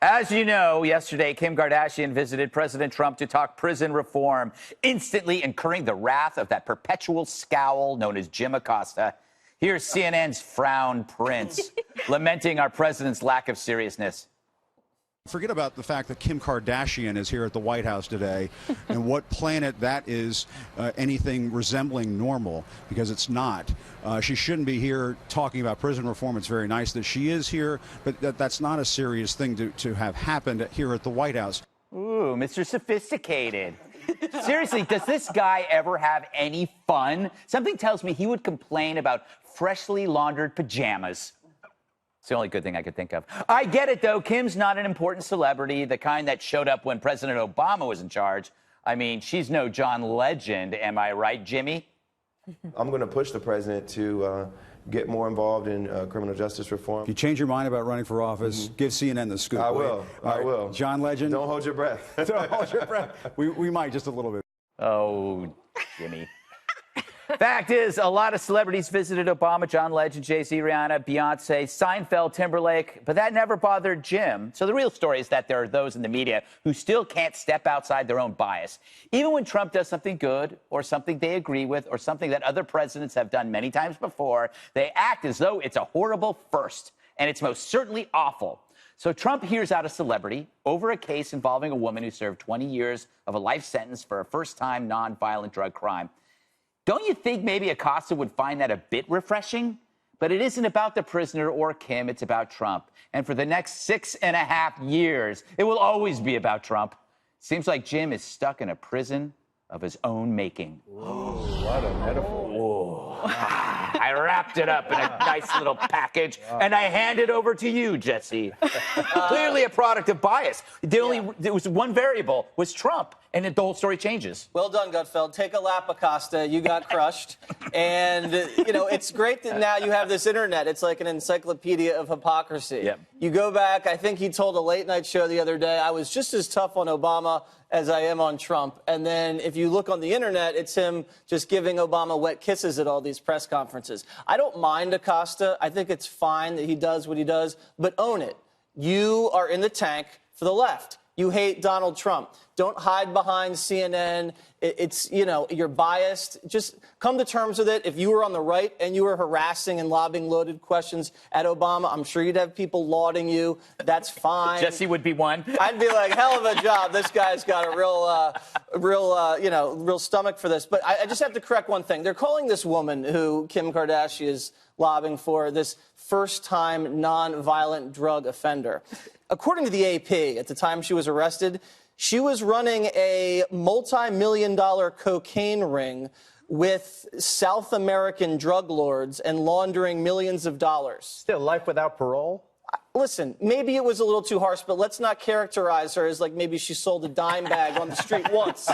As you know, yesterday, Kim Kardashian visited President Trump to talk prison reform, instantly incurring the wrath of that perpetual scowl known as Jim Acosta. Here's CNN's Frown Prince, lamenting our president's lack of seriousness. Forget about the fact that Kim Kardashian is here at the White House today and what planet that is anything resembling normal, because it's not. She shouldn't be here talking about prison reform. It's very nice that she is here, but that's not a serious thing to have happened here at the White House. Ooh, Mr. Sophisticated. Seriously, does this guy ever have any fun? Something tells me he would complain about freshly laundered pajamas. It's the only good thing I could think of. I get it, though. Kim's not an important celebrity, the kind that showed up when President Obama was in charge. I mean, she's no John Legend. Am I right, Jimmy? I'm going to push the president to get more involved in criminal justice reform. If you change your mind about running for office, give CNN the scoop. I will. I will. John Legend. Don't hold your breath. Don't hold your breath. We might just a little bit. Oh, Jimmy. Fact is, a lot of celebrities visited Obama: John Legend, Jay-Z, Rihanna, Beyonce, Seinfeld, Timberlake, but that never bothered Jim. So the real story is that there are those in the media who still can't step outside their own bias. Even when Trump does something good or something they agree with or something that other presidents have done many times before, they act as though it's a horrible first, and it's most certainly awful. So Trump hears out a celebrity over a case involving a woman who served 20 years of a life sentence for a first-time nonviolent drug crime. Don't you think maybe Acosta would find that a bit refreshing? But it isn't about the prisoner or Kim, it's about Trump. And for the next 6.5 years, it will always be about Trump. Seems like Jim is stuck in a prison of his own making. Whoa, what a metaphor. Whoa. I wrapped it up in a nice little package, and I hand it over to you, Jesse. Clearly a product of bias. There was one variable, was Trump, and the whole story changes. Well done, Gutfeld. Take a lap, Acosta. You got crushed. And, you know, it's great that now you have this internet. It's like an encyclopedia of hypocrisy. Yep. You go back, I think he told a late-night show the other day, I was just as tough on Obama as I am on Trump. And then if you look on the internet, it's him just giving Obama wet kisses at all these press conferences. I don't mind Acosta. I think it's fine that he does what he does, but own it. You are in the tank for the left. You hate Donald Trump. Don't hide behind CNN. It's, you know, you're biased. Just come to terms with it. If you were on the right and you were harassing and lobbing loaded questions at Obama, I'm sure you'd have people lauding you. That's fine. Jesse would be one. I'd be like, hell of a job. This guy's got a real stomach for this. But I just have to correct one thing. They're calling this woman who Kim Kardashian is lobbying for this first-time nonviolent drug offender. According to the AP, at the time she was arrested, she was running a multi-million-dollar cocaine ring with South American drug lords and laundering millions of dollars. Still, life without parole? Listen, maybe it was a little too harsh, but let's not characterize her as like maybe she sold a dime bag on the street once.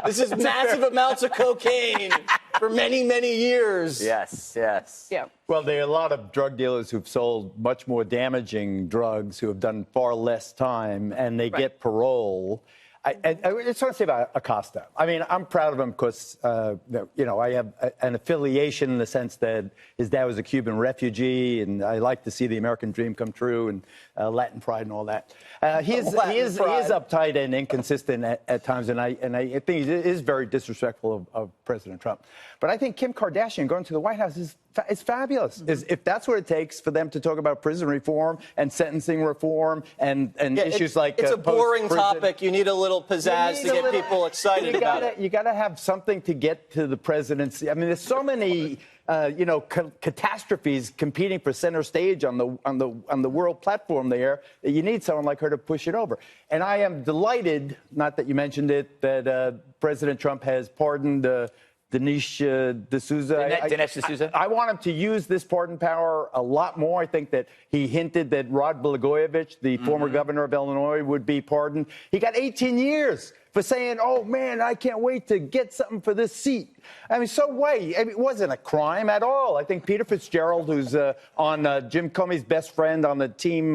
This is massive amounts of cocaine for many, many years. Yes, yes. Yeah. Well, there are a lot of drug dealers who've sold much more damaging drugs who have done far less time, and they get parole. I just want to say about Acosta. I mean, I'm proud of him because, you know, I have an affiliation in the sense that his dad was a Cuban refugee, and I like to see the American dream come true, and Latin pride and all that. He is uptight and inconsistent at times, and I think he is very disrespectful of President Trump. But I think Kim Kardashian going to the White House is fabulous. If that's what it takes for them to talk about prison reform and sentencing reform and issues like it's a boring topic. You need a little pizzazz to get people excited about it. You got to have something to get to the presidency. I mean, there's so many catastrophes competing for center stage on the world platform there that you need someone like her to push it over. And I am delighted, not that you mentioned it, that President Trump has pardoned Dinesh D'Souza. I want him to use this pardon power a lot more. I think that he hinted that Rod Blagojevich, the former governor of Illinois, would be pardoned. He got 18 years for saying, oh, man, I can't wait to get something for this seat. I mean, so what? I mean, it wasn't a crime at all. I think Peter Fitzgerald, who's on Jim Comey's best friend on the team,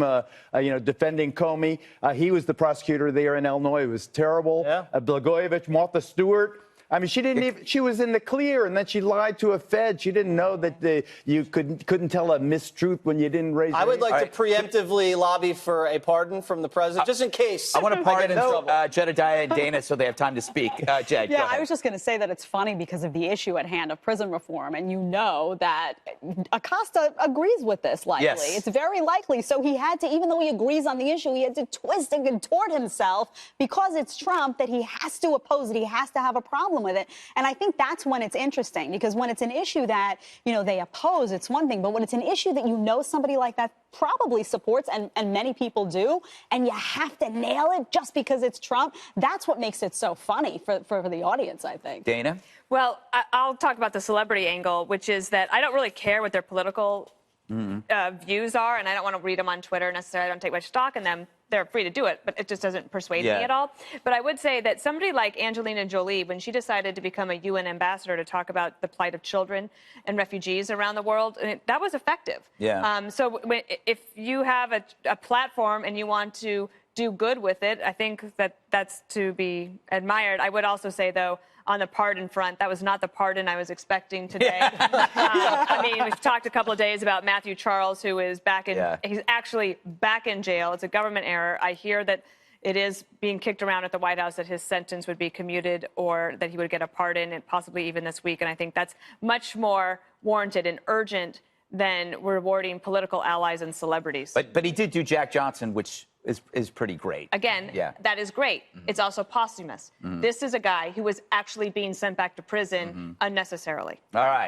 defending Comey, he was the prosecutor there in Illinois. It was terrible. Yeah. Blagojevich, Martha Stewart, I mean, she didn't even. She was in the clear, and then she lied to a Fed. She didn't know that you couldn't tell a mistruth when you didn't raise. I would like to preemptively lobby for a pardon from the president, just in case. I want to get in pardon trouble. Jedediah and Dana so they have time to speak. Jed, go Yeah, ahead. I was just going to say that it's funny because of the issue at hand of prison reform, and you know that Acosta agrees with this likely. Yes. It's very likely. So he had to, even though he agrees on the issue, he had to twist and contort himself because it's Trump that he has to oppose it. He has to have a problem with it. And I think that's when it's interesting, because when it's an issue that, you know, they oppose, it's one thing. But when it's an issue that you know somebody like that probably supports, and many people do, and you have to nail it just because it's Trump, that's what makes it so funny for the audience, I think. Dana? Well, I'll talk about the celebrity angle, which is that I don't really care what their political views are, and I don't want to read them on Twitter necessarily. I don't take much stock in them. They're free to do it, but it just doesn't persuade me at all. But I would say that somebody like Angelina Jolie, when she decided to become a UN ambassador to talk about the plight of children and refugees around the world, that was effective. Yeah. So if you have a platform and you want to do good with it, I think that's to be admired. I would also say, though, on the pardon front, that was not the pardon I was expecting today. I mean, we've talked a couple of days about Matthew Charles, who is back in, he's actually back in jail. It's a government error. I hear that it is being kicked around at the White House that his sentence would be commuted or that he would get a pardon, and possibly even this week. And I think that's much more warranted and urgent than rewarding political allies and celebrities. But he did do Jack Johnson, which is pretty great. Again, that is great. It's also posthumous. This is a guy who was actually being sent back to prison unnecessarily. All right.